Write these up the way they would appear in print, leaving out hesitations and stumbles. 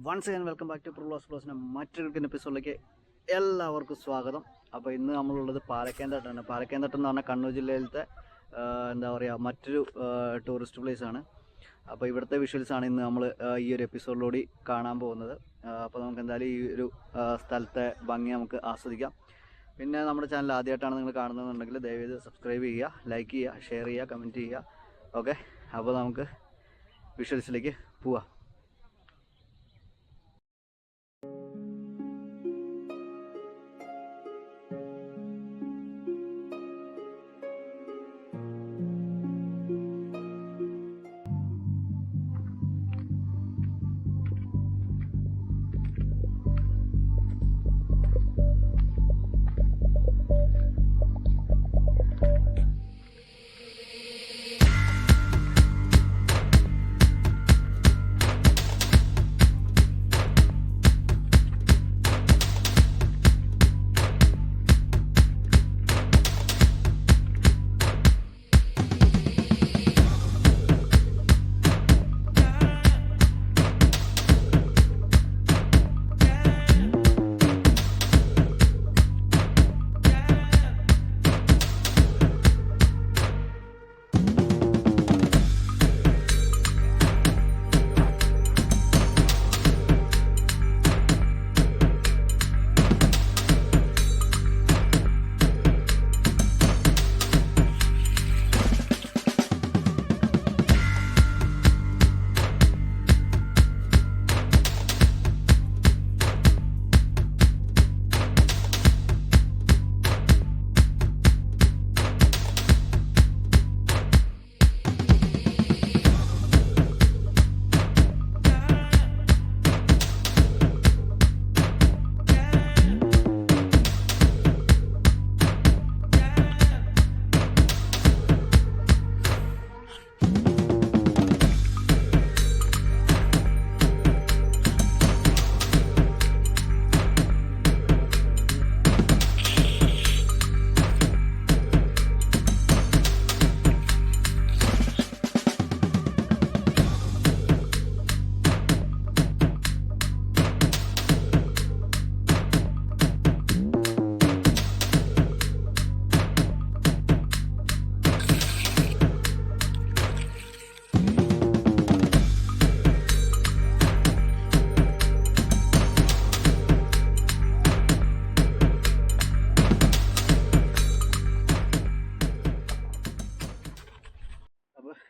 Once again welcome back to പ്രോസ് പ്ലോസിൻ്റെ മറ്റൊരു എപ്പിസോഡിലേക്ക് എല്ലാവർക്കും സ്വാഗതം. അപ്പോൾ ഇന്ന് നമ്മളുള്ളത് പാലക്കയം-തട്ടാണ്. പാലക്കയം-തട്ട് എന്ന് പറഞ്ഞാൽ കണ്ണൂർ ജില്ലയിലത്തെ എന്താ പറയുക മറ്റൊരു ടൂറിസ്റ്റ് പ്ലേസാണ്. അപ്പോൾ ഇവിടുത്തെ വിഷ്വൽസാണ് ഇന്ന് നമ്മൾ ഈ ഒരു എപ്പിസോഡിലൂടെ കാണാൻ പോകുന്നത്. അപ്പോൾ നമുക്ക് എന്തായാലും ഈ ഒരു സ്ഥലത്തെ ഭംഗി നമുക്ക് ആസ്വദിക്കാം. പിന്നെ നമ്മുടെ ചാനൽ ആദ്യമായിട്ടാണ് നിങ്ങൾ കാണുന്നതെന്നുണ്ടെങ്കിൽ ദയവേത് സബ്സ്ക്രൈബ് ചെയ്യുക, ലൈക്ക് ചെയ്യുക, ഷെയർ ചെയ്യുക, കമൻറ്റ് ചെയ്യുക. ഓക്കെ, അപ്പോൾ നമുക്ക് വിഷ്വൽസിലേക്ക് പോവാം.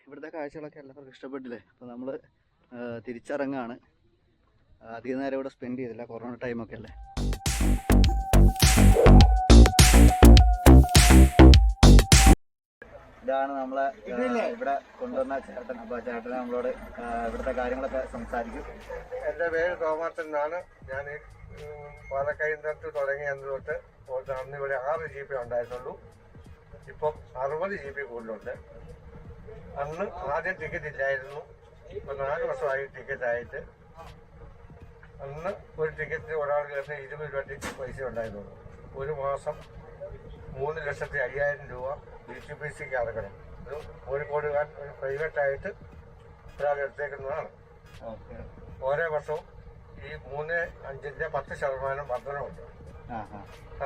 ഇവിടുത്തെ കാഴ്ചകളൊക്കെ എല്ലാവർക്കും ഇഷ്ടപ്പെട്ടില്ലേ? അപ്പോൾ നമ്മൾ തിരിച്ചിറങ്ങാണ്. അധികം നേരം ഇവിടെ സ്പെൻഡ് ചെയ്തില്ല, കൊറോണ ടൈമൊക്കെ അല്ലേ. ഇതാണ് നമ്മളെ ഇവിടെ കൊണ്ടുവന്ന ചേട്ടൻ. അപ്പോൾ ചേട്ടൻ നമ്മളോട് ഇവിടുത്തെ കാര്യങ്ങളൊക്കെ സംസാരിക്കും. എൻ്റെ പേര് തോമാച്ചൻ എന്നാണ്. ഞാൻ പാലക്കയം-തട്ട് തുടങ്ങിയ അന്ന് തൊട്ട് അന്ന് ഇവിടെ 6 GB ഉണ്ടായിരുന്നുള്ളൂ. ഇപ്പം 60 GB കൂടുതലുണ്ട്. അന്ന് ആദ്യം ടിക്കറ്റ് ഇല്ലായിരുന്നു. ഇപ്പം 4 വർഷമായി ടിക്കറ്റ് ആയിട്ട്. അന്ന് ഒരു ടിക്കറ്റ് ഒരാൾക്ക് 20 രൂപ പൈസ ഉണ്ടായിരുന്നുള്ളൂ. ഒരു മാസം 3,05,000 രൂപ DTPCക്ക് അടക്കണം. ഇത് കോഴിക്കോടുകാർ ഒരു പ്രൈവറ്റായിട്ട് ഒരാൾ എടുത്തേക്കുന്നതാണ്. ഓരോ വർഷവും ഈ 3.5-ന്റെ 10% വർധനമുണ്ട്.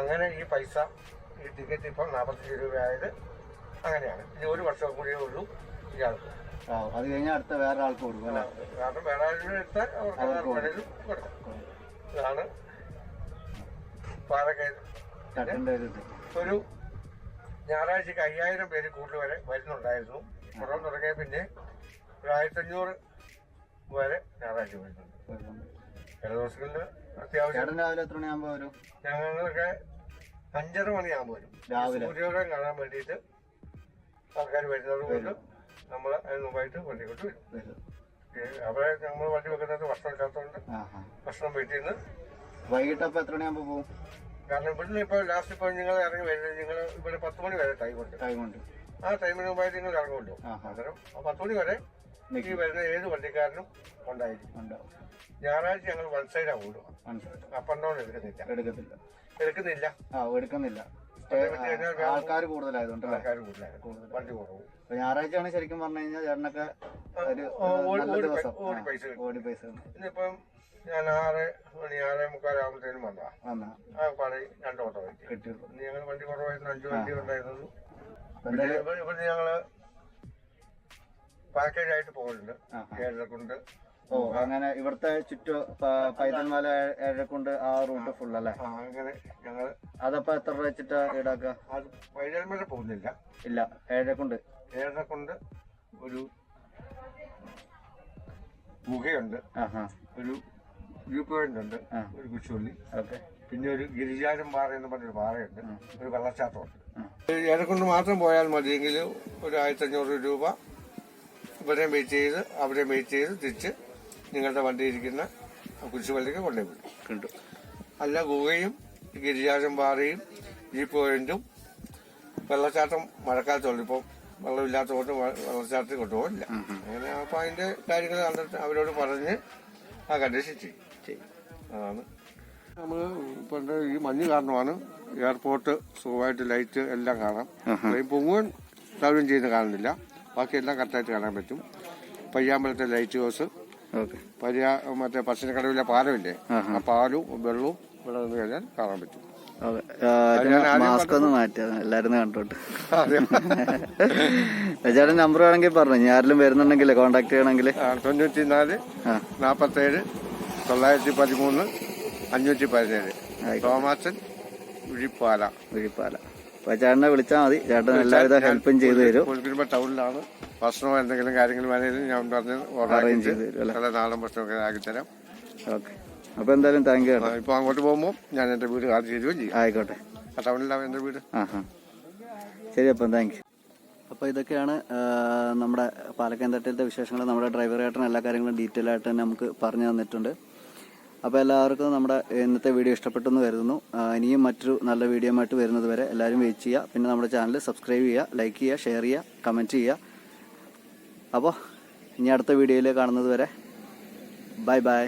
അങ്ങനെ ഈ പൈസ ഈ ടിക്കറ്റ് ഇപ്പം 45 രൂപയായത് അങ്ങനെയാണ്. ഇനി ഒരു വർഷം കൂടിയേ ഉള്ളൂ ഇയാൾക്ക്. അത് കഴിഞ്ഞാൽ അടുത്ത വേറെ ആൾക്ക് കൊടുക്കും അല്ലേ? കാരണം വേറെ ആരും എടുത്താൽ അവർക്ക് വേണേലും കൊടുക്കും. ഇതാണ് പാലക്കയം. ഒരു ഞായറാഴ്ചക്ക് 5,000 പേര് കൂടുതൽ വരെ വരുന്നുണ്ടായിരുന്നു. കൊറോണ തുടങ്ങിയ പിന്നെ ഒരു 1,500 വരെ ഞായറാഴ്ച വരുന്നുണ്ട്. ചില ദിവസങ്ങളിൽ അത്യാവശ്യം രാവിലെ എത്ര മണിയാകുമ്പോൾ വരും? ഞങ്ങളൊക്കെ 5:30 മണിയാകുമ്പോൾ വരും. സൂര്യോദയം കാണാൻ വേണ്ടിയിട്ട് ആൾക്കാർ വരുന്നത് കൊണ്ട് നമ്മൾ അതിന് മുമ്പായിട്ട് വണ്ടി കൊണ്ട് വരും. അവിടെ നമ്മൾ വണ്ടി വെക്കുന്നത് ഭക്ഷണം ഇല്ലാത്തതുകൊണ്ട് ഭക്ഷണം വീട്ടിൽ നിന്ന് വൈകിട്ടപ്പോൾ എത്ര മണിയാകുമ്പോൾ പോകും? കാരണം ഇവിടുന്ന് ഇപ്പോൾ ലാസ്റ്റ് ഇപ്പോൾ നിങ്ങൾ ഇറങ്ങി വരുന്നത് നിങ്ങൾ ഇവിടെ 10 മണി വരെ ടൈമുണ്ട്. ആ ടൈമിന് മുമ്പായിട്ട് നിങ്ങൾ ഇറങ്ങുമല്ലോ. അന്നേരം 10 മണി വരെ ഈ വരുന്ന ഏത് വണ്ടിക്കാരനും ഉണ്ടായിരിക്കും. ഞായറാഴ്ച ഞങ്ങൾ വൺ സൈഡാണ് ഓടുക. അപ്പ് ആൻഡ് ഡൗൺ എടുക്കുന്നില്ല. ആൾക്കാർ കൂടുതലായതുകൊണ്ട് വണ്ടി കുറവ്. ഞായറാഴ്ചയാണ് ശരിക്കും പറഞ്ഞു കഴിഞ്ഞാൽ ചേട്ടനൊക്കെ ഓടി പൈസ. ഇന്നിപ്പം ഞാൻ 6:30 വന്നതാ. വന്നാ ആ പാലയിൽ 2 ഓട്ടോ കിട്ടി. ഞങ്ങൾ വണ്ടി കുറവായിരുന്നു, 5 വണ്ടി ഉണ്ടായിരുന്നുള്ളൂ. ഇവിടെ ഞങ്ങള് പാക്കേജ് ആയിട്ട് പോകുന്നുണ്ട്. ഏഴരക്കുണ്ട്. ഓ അങ്ങനെ ഇവിടുത്തെ പൈതൽമല ഏഴരക്കുണ്ട് ആ റൂട്ട് ഫുൾ അല്ലേ? അങ്ങനെ ഞങ്ങള് അതപ്പോ എത്ര രൂപ വെച്ചിട്ടാ ഈടാക്കുക? അത് പൈതൽമല പോകുന്നില്ല. ഇല്ല, ഏഴരക്കുണ്ട്. ഏഴരക്കുണ്ട് ഒരു ഗുഹയുണ്ട്, ഒരു വ്യൂ പോയിന്റ് ഉണ്ട്, ഒരു കുച്ചുള്ളി, പിന്നെ ഒരു ഗിരിജാരം പാറ എന്ന് പറഞ്ഞൊരു പാറയുണ്ട്, ഒരു വെള്ളച്ചാട്ടമുണ്ട്. ഏഴരക്കുണ്ട് മാത്രം പോയാൽ മതിയെങ്കിൽ ഒരു 1500 രൂപ ഇവരെയും വെയിറ്റ് ചെയ്ത് അവരെയും വെയിറ്റ് ചെയ്ത് തിരിച്ച് നിങ്ങളുടെ വണ്ടി ഇരിക്കുന്ന കുരിശുപള്ളിക്ക് കൊണ്ടുപോയി കിട്ടും. അല്ല ഗുഹയും ഗിരിജാരം പാറയും വ്യൂ പോയിന്റും വെള്ളച്ചാട്ടം മഴക്കാലത്തുള്ളൂ. ഇപ്പം വെള്ളമില്ലാത്തതുകൊണ്ട് വെള്ളച്ചാട്ടത്തിൽ കൊണ്ടുപോകില്ല. അങ്ങനെ അപ്പം അതിന്റെ കാര്യങ്ങൾ കണ്ടിട്ട് അവരോട് പറഞ്ഞ് ആ കണ്ടീഷൻ ചെയ്യും. അതാണ് നമ്മൾ ഇപ്പം ഈ മഞ്ഞ് കാരണമാണ് എയർപോർട്ട് സുഖമായിട്ട് ലൈറ്റ് എല്ലാം കാണാം. പൊങ്ങുവൻ സൗകര്യം ചെയ്യുന്ന കാണുന്നില്ല, ബാക്കിയെല്ലാം കറക്റ്റായിട്ട് കാണാൻ പറ്റും. പയ്യാമ്പലത്തെ ലൈറ്റ് ഹൗസ്, മറ്റേ പശുക്കടവിലെ പാലമില്ലേ, ആ പാലും വെള്ളവും ഇവിടെ നിന്ന് കഴിഞ്ഞാൽ കാണാൻ പറ്റും. മാസ്ക് ഒന്ന് മാറ്റിയത് എല്ലാരും കണ്ടോട്ട്. ചേട്ടൻ നമ്പർ വേണമെങ്കിൽ പറഞ്ഞു, ആരെങ്കിലും വരുന്നുണ്ടെങ്കിൽ കോണ്ടാക്ട് ചെയ്യണമെങ്കിൽ 94 47 913 517 തോമാച്ചൻ വിഴിപ്പാല. അപ്പൊ ചേട്ടനെ വിളിച്ചാൽ മതി, ചേട്ടൻ എല്ലാവിധ ഹെൽപ്പും ചെയ്തു തരും. ടൗണിലാണ്. ഭക്ഷണമോ എന്തെങ്കിലും കാര്യങ്ങൾ വേണമെങ്കിലും ഞാൻ പറഞ്ഞ് അറേഞ്ച് ചെയ്ത് തരും. നല്ല നാടൻ ഭക്ഷണമൊക്കെ ആക്കിത്തരാം. ഓക്കെ, അപ്പൊ എന്തായാലും താങ്ക് യു. ഇപ്പൊ അങ്ങോട്ട് പോകുമ്പോൾ ഞാൻ എന്റെ വീട് കാണിച്ചു തരുകയും ചെയ്യും. ആയിക്കോട്ടെ, ആ ടൗണിലാണ് എന്റെ വീട്. ശരി, അപ്പം താങ്ക് യു. അപ്പോൾ ഇതൊക്കെയാണ് നമ്മുടെ പാലക്കയം വിശേഷങ്ങൾ. നമ്മുടെ ഡ്രൈവറായിട്ടും എല്ലാ കാര്യങ്ങളും ഡീറ്റെയിൽ ആയിട്ട് തന്നെ നമുക്ക് പറഞ്ഞു തന്നിട്ടുണ്ട്. അപ്പോൾ എല്ലാവർക്കും നമ്മുടെ ഇന്നത്തെ വീഡിയോ ഇഷ്ടപ്പെട്ടെന്ന് കരുതുന്നു. ഇനിയും മറ്റൊരു നല്ല വീഡിയോ ആയിട്ട് വരുന്നത് വരെ എല്ലാവരും വെയിറ്റ് ചെയ്യുക. പിന്നെ നമ്മുടെ ചാനൽ സബ്സ്ക്രൈബ് ചെയ്യുക, ലൈക്ക് ചെയ്യുക, ഷെയർ ചെയ്യുക, കമൻറ്റ് ചെയ്യുക. അപ്പോൾ ഇനി അടുത്ത വീഡിയോയിൽ കാണുന്നത് വരെ ബൈ ബൈ.